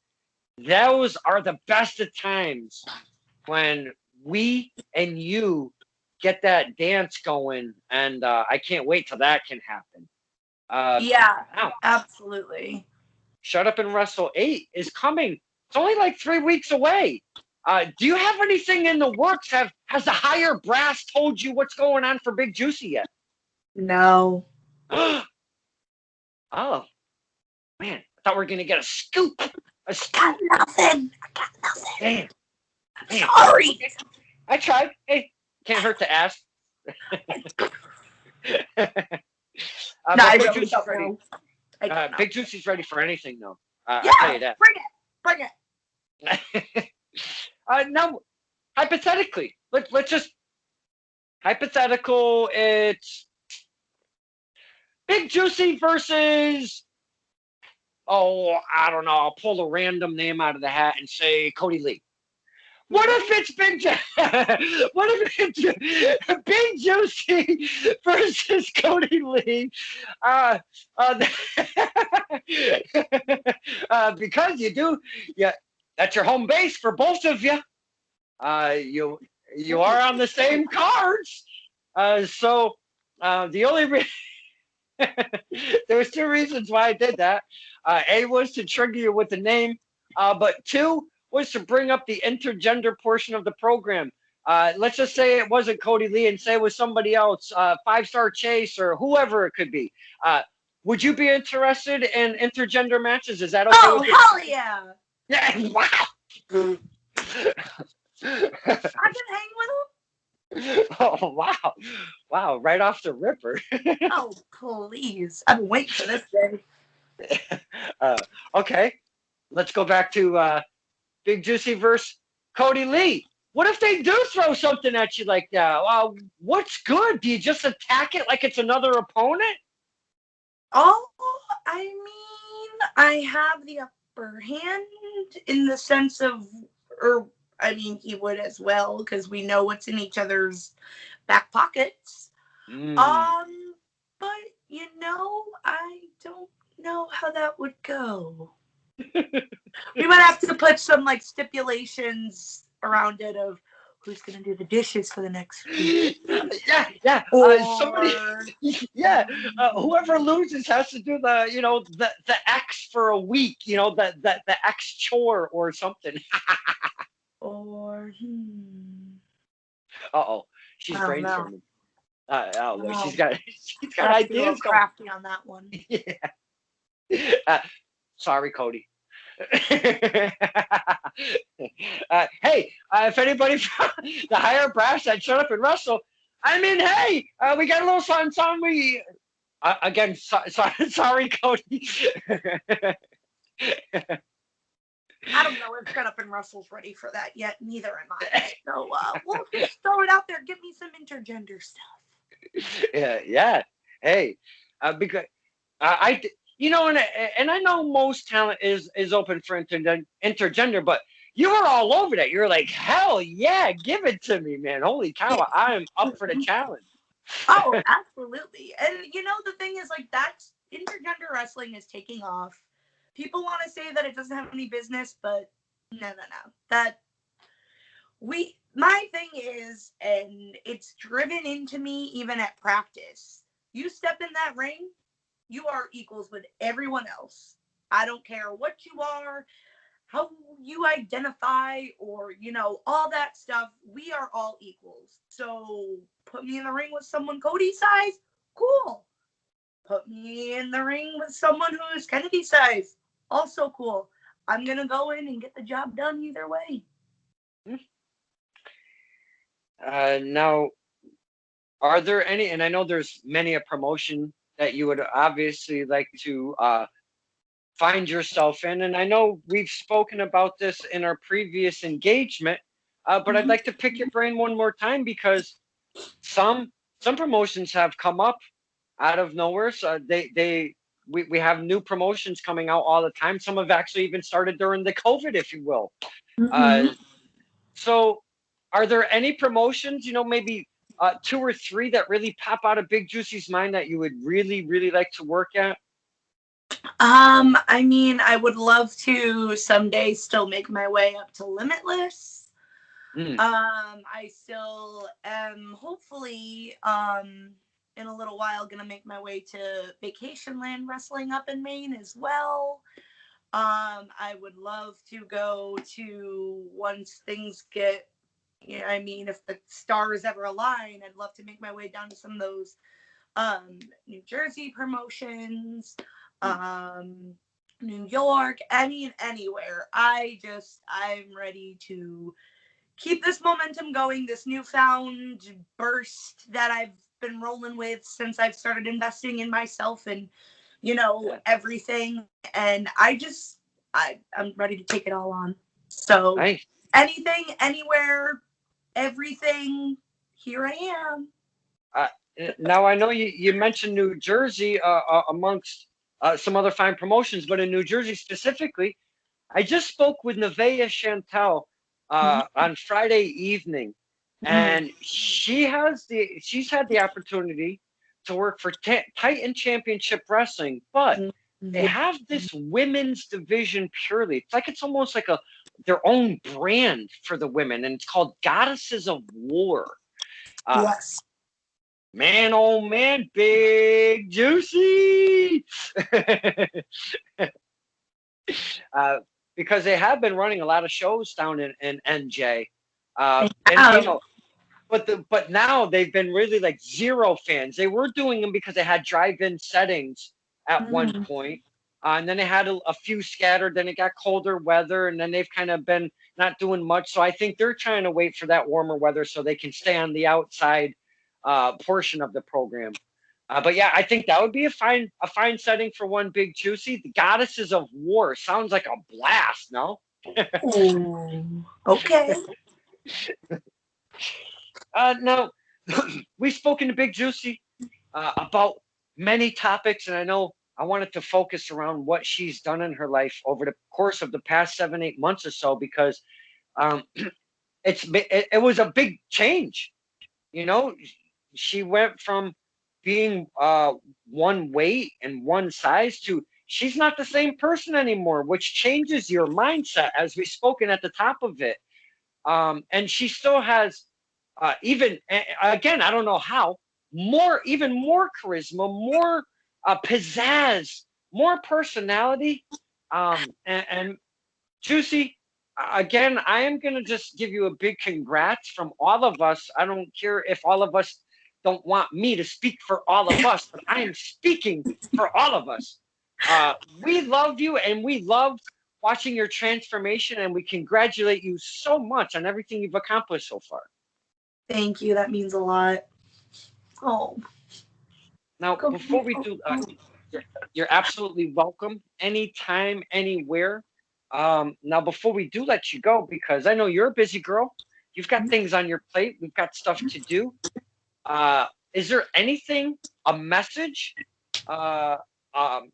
[SPEAKER 1] those are the best of times when we and you get that dance going, and I can't wait till that can happen.
[SPEAKER 2] Yeah,
[SPEAKER 1] Now,
[SPEAKER 2] absolutely.
[SPEAKER 1] Shut Up and Wrestle 8 is coming. It's only like 3 weeks away. Do you have anything in the works? Has the higher brass told you what's going on for Big Juicy yet?
[SPEAKER 2] No.
[SPEAKER 1] Oh, man. I thought we were going to get a scoop. A scoop.
[SPEAKER 2] Got nothing. I got nothing.
[SPEAKER 1] Damn. Damn.
[SPEAKER 2] Sorry.
[SPEAKER 1] I tried. Hey, can't hurt to ask.
[SPEAKER 2] I
[SPEAKER 1] Big
[SPEAKER 2] really
[SPEAKER 1] Juicy's
[SPEAKER 2] don't
[SPEAKER 1] ready.
[SPEAKER 2] know.
[SPEAKER 1] Big Juicy's ready for anything, though.
[SPEAKER 2] Yeah,
[SPEAKER 1] I'll tell you that.
[SPEAKER 2] bring it.
[SPEAKER 1] Now, hypothetically, let's just hypothetical. It's Big Juicy versus. Oh, I don't know. I'll pull a random name out of the hat and say Cody Lee. What if it's what if it's Big Juicy versus Cody Lee? Because that's your home base for both of you. You are on the same cards. So the only there was 2 reasons why I did that. A was to trigger you with the name, but 2 was to bring up the intergender portion of the program. Let's just say it wasn't Cody Lee and say it was somebody else, 5-Star Chase or whoever it could be. Would you be interested in intergender matches? Is that okay?
[SPEAKER 2] Oh, hell yeah.
[SPEAKER 1] Yeah, wow.
[SPEAKER 2] I can hang with him.
[SPEAKER 1] Oh, wow. Wow, right off the ripper.
[SPEAKER 2] Oh, please. I've been waiting for this day.
[SPEAKER 1] Okay, let's go back to Big Juicy versus Cody Lee. What if they do throw something at you like that? What's good? Do you just attack it like it's another opponent?
[SPEAKER 2] Oh, I mean, I have the upper hand in the sense of, he would as well, because we know what's in each other's back pockets. But, I don't know how that would go. We might have to put some, stipulations around it of who's going to do the dishes for the next week.
[SPEAKER 1] Yeah. Whoever loses has to do the X for a week, the X chore or something. Uh-oh. She's brainstorming. She's got ideas.
[SPEAKER 2] Crafty on that one.
[SPEAKER 1] Yeah. Sorry, Cody. Hey, if anybody from the higher brass that Shut Up and Wrestle, hey, we got a little something. We again, sorry, Cody.
[SPEAKER 2] I don't know if Shut Up and Wrestle's ready for that yet. Neither am I. So we'll just throw it out there. Give me some intergender stuff.
[SPEAKER 1] Yeah. Hey, because and I know most talent is open for intergender, but you were all over that. You're like, hell yeah, give it to me, man. Holy cow, I am up for the challenge.
[SPEAKER 2] Oh, absolutely. And the thing is, that's intergender wrestling is taking off. People want to say that it doesn't have any business, but no. My thing is, and it's driven into me even at practice, you step in that ring, you are equals with everyone else. I don't care what you are, how you identify, or, all that stuff. We are all equals. So put me in the ring with someone Cody's size, cool. Put me in the ring with someone who is Kennedy's size, also cool. I'm going to go in and get the job done either way.
[SPEAKER 1] Now, Are there any, and I know there's many a promotion that you would obviously like to find yourself in, and I know we've spoken about this in our previous engagement, but I'd
[SPEAKER 2] Mhm.
[SPEAKER 1] like to pick your brain one more time because some some promotions have come up out of nowhere. So we have new promotions coming out all the time. Some have actually even started during the COVID, if you will. Uh,
[SPEAKER 2] Mhm.
[SPEAKER 1] so are there any promotions, maybe two or three that really pop out of Big Juicy's mind that you would really, really like to work at?
[SPEAKER 2] I mean, I would love to someday still make my way up to Limitless.
[SPEAKER 1] Mm,
[SPEAKER 2] I still am hopefully in a little while gonna make my way to Vacation Land Wrestling up in Maine as well. I would love to go to once things get, I mean, if the stars ever align, I'd love to make my way down to some of those New Jersey promotions,
[SPEAKER 1] mm.
[SPEAKER 2] um, New York, anywhere. I'm ready to keep this momentum going, this newfound burst that I've been rolling with since I've started investing in myself and
[SPEAKER 1] Yeah,
[SPEAKER 2] everything. And I'm ready to take it all on. So
[SPEAKER 1] nice.
[SPEAKER 2] anything, anywhere, everything, here I am.
[SPEAKER 1] Uh, Now I know you mentioned New Jersey amongst some other fine promotions, but in New Jersey specifically, I just spoke with Nevaeh Chantel on Friday evening,
[SPEAKER 2] Mhm.
[SPEAKER 1] and she's had the opportunity to work for Titan Championship Wrestling, but they
[SPEAKER 2] Mhm.
[SPEAKER 1] have this women's division purely. It's like it's almost like a their own brand for the women, and it's called Goddesses of War. Uh,
[SPEAKER 2] Yes.
[SPEAKER 1] Man, oh man, Big Juicy. uh, because they have been running a lot of shows down in NJ. And
[SPEAKER 2] Wow.
[SPEAKER 1] but now they've been really like zero fans. They were doing them because they had drive-in settings at one
[SPEAKER 2] Mhm.
[SPEAKER 1] point. And then they had a few scattered, then it got colder weather, and then they've kind of been not doing much. So I think they're trying to wait for that warmer weather so they can stay on the outside portion of the program. But yeah, I think that would be a fine setting for one Big Juicy. The Goddesses of War sounds like a blast, no?
[SPEAKER 2] Ooh. Okay.
[SPEAKER 1] Now we've spoken to Big Juicy about many topics, and I know I wanted to focus around what she's done in her life over the course of the past 7, 8 months or so, because um, it was a big change. You know, she went from being one weight and one size to she's not the same person anymore, which changes your mindset, as we've spoken at the top of it. And she still has even again, I don't know how even more charisma, more pizzazz, more personality, and Juicy, again, I am going to just give you a big congrats from all of us. I don't care if all of us don't want me to speak for all of us, but I am speaking for all of us. We love you and we loved watching your transformation, and we congratulate you so much on everything you've accomplished so far.
[SPEAKER 2] Thank you. That means a lot. Oh,
[SPEAKER 1] Now,
[SPEAKER 2] go.
[SPEAKER 1] before we do, you're, you're absolutely welcome anytime, anywhere. Now, before we do let you go, because I know you're a busy girl, you've got things on your plate, we've got stuff to do. Uh, is there anything, a message, uh, um,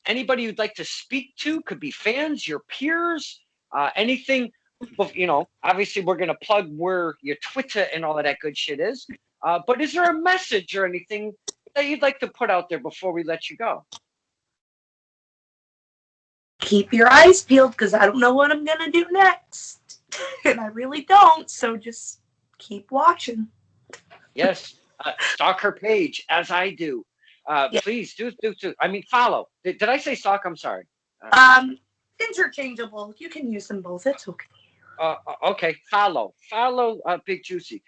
[SPEAKER 1] anybody you'd like to speak to? Could be fans, your peers, anything. Obviously, we're going to plug where your Twitter and all of that good shit is. But is there a message or anything that you'd like to put out there before we let you go?
[SPEAKER 2] Keep your eyes peeled because I don't know what I'm going to do next. And I really don't. So just keep watching.
[SPEAKER 1] Yes, stalk her page as I do.
[SPEAKER 2] Yeah.
[SPEAKER 1] Please do. I mean, follow. Did I say stalk? I'm sorry.
[SPEAKER 2] Um, Interchangeable. You can use them both. It's okay.
[SPEAKER 1] Okay, follow Big Juicy.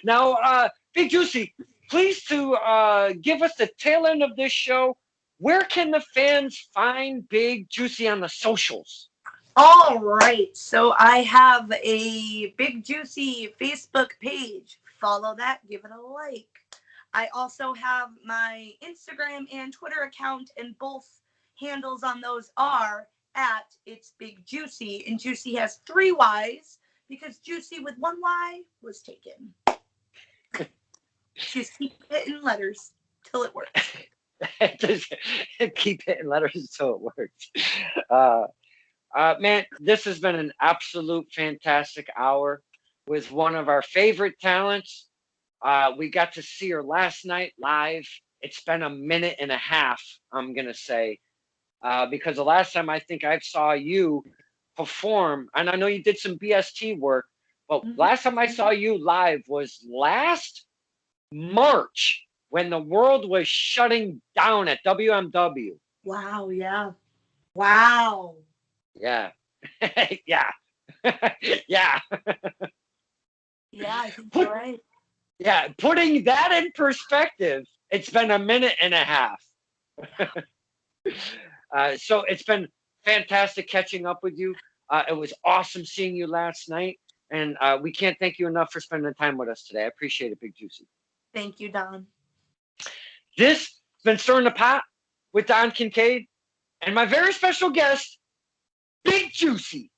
[SPEAKER 1] Now, Big Juicy, please to give us the tail end of this show. Where can the fans find Big Juicy on the socials?
[SPEAKER 2] All right. So I have a Big Juicy Facebook page, follow that, give it a like. I also have my Instagram and Twitter account, and both handles on those are at It's Big Juicy, and Juicy has 3 Y's because Juicy with 1 Y was taken. Just keep hitting letters till it works.
[SPEAKER 1] Just keep hitting letters until it works. Man, this has been an absolute fantastic hour with one of our favorite talents. We got to see her last night live. It's been a minute and a half, I'm going to say, because the last time I think I saw you perform, and I know you did some BST work, but last time I saw you live was last March when the world was shutting down at WMW.
[SPEAKER 2] Wow, yeah. Wow.
[SPEAKER 1] Yeah. Yeah. Yeah.
[SPEAKER 2] Yeah, I think you're right.
[SPEAKER 1] Yeah, putting that in perspective, it's been a minute and a half. So it's been fantastic catching up with you. It was awesome seeing you last night. And we can't thank you enough for spending time with us today. I appreciate it, Big Juicy.
[SPEAKER 2] Thank you, Don.
[SPEAKER 1] This has been Stirring the Pot with Don Kincaid and my very special guest, Big Juicy.